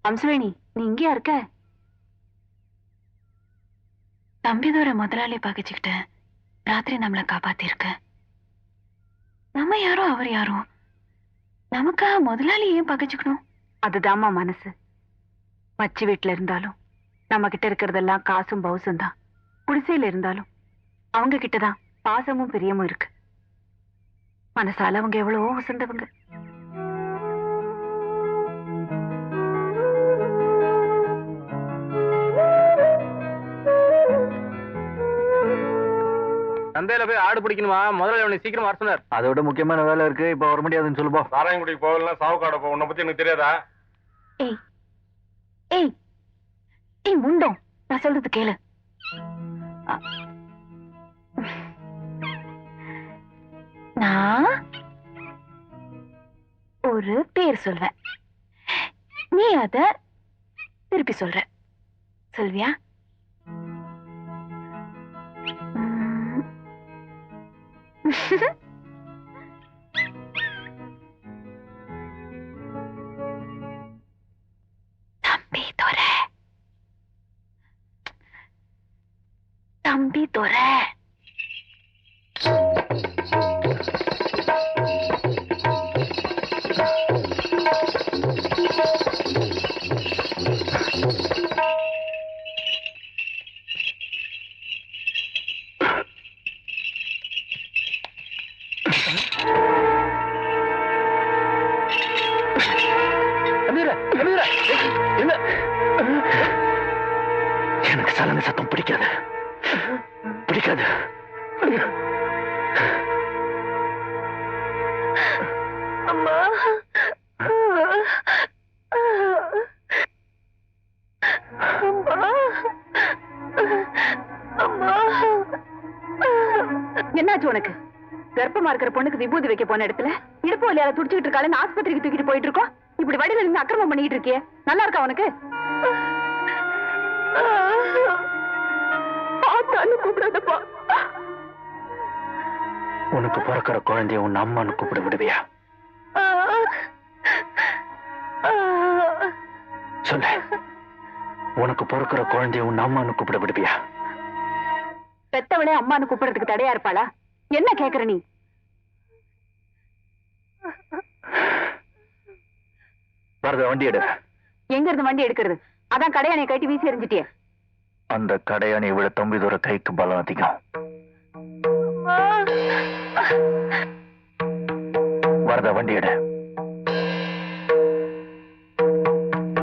அம்சவேணி, நீ இங்கேயா இருக்க? தம்பிதோர முதலாளி பகிச்சுக்கிட்ட ராத்திரி நம்மளை காப்பாத்திருக்க. நம்ம யாரோ அவர் யாரோ, நமக்கா முதலாளி ஏன் பகிச்சுக்கணும்? அதுதாம்மா மனசு. மச்சி வீட்டுல இருந்தாலும் நம்ம கிட்ட இருக்கிறதெல்லாம் காசும் பவுசும் தான். குடிசையில இருந்தாலும் அவங்க கிட்டதான் பாசமும் பிரியமும் இருக்கு. மனசால அவங்க எவ்வளவோ வசந்தவங்க. சந்தையில போய் ஆடு பிடிக்கணுமா? முதல்ல அவனை சீக்கிரம் வர சொன்னார். அதை விட முக்கியமான வேலை இருக்கு, இப்ப வர முடியாதுன்னு சொல்லுப்பா. நாராயணகுடிக்கு போகலாம், சாவுக்காட போ. உன்னை பத்தி எனக்கு தெரியாதா? ஏய் ஏய் ஏய் முண்டோம், நான் சொல்றது கேளு. நான் ஒரு பேர் சொல்வேன், நீ அத திருப்பி சொல்ற. சொல்வியா? தம்பி துரை, தம்பி துரை. எனக்கு சலன சத்தம் பிடிக்காது, பிடிக்காது. அம்மா, என்னாச்சு உனக்கு? கர்ப்பமா இருக்கிற பொண்ணுக்கு விபூதி வைக்க போன இடத்துல இடுப்பு வழியால துடிச்சுக்கிட்டு இருக்காளன்னு ஆஸ்பத்திரிக்கு தூக்கிட்டு போயிட்டு இருக்கோம். இப்படி வடியில இருந்து அக்கிரமம் பண்ணிட்டு இருக்கியே, நல்லா இருக்கா உனக்கு? கூப்பிடாதப்பா. உனக்கு பிறக்கிற குழந்தைய உன் அம்மான்னு கூப்பிட விடுவியா? சொல்லு, உனக்கு பிறக்கிற குழந்தைய உன் அம்மான்னு கூப்பிட விடுவியா? பெத்தவளே அம்மான்னு கூப்பிடுறதுக்கு தடையா இருப்பாளா? என்ன கேக்குற நீ? வரத வண்டி எடு. எங்க இருந்து வண்டி எடுக்கிறது? அதான் கடையானை கட்டி வீசி எறிஞ்சிட்டியே. அந்த கடையானை விட தம்பிதோர கைக்கு பலம் அதிகம். வரத வண்டி எடு.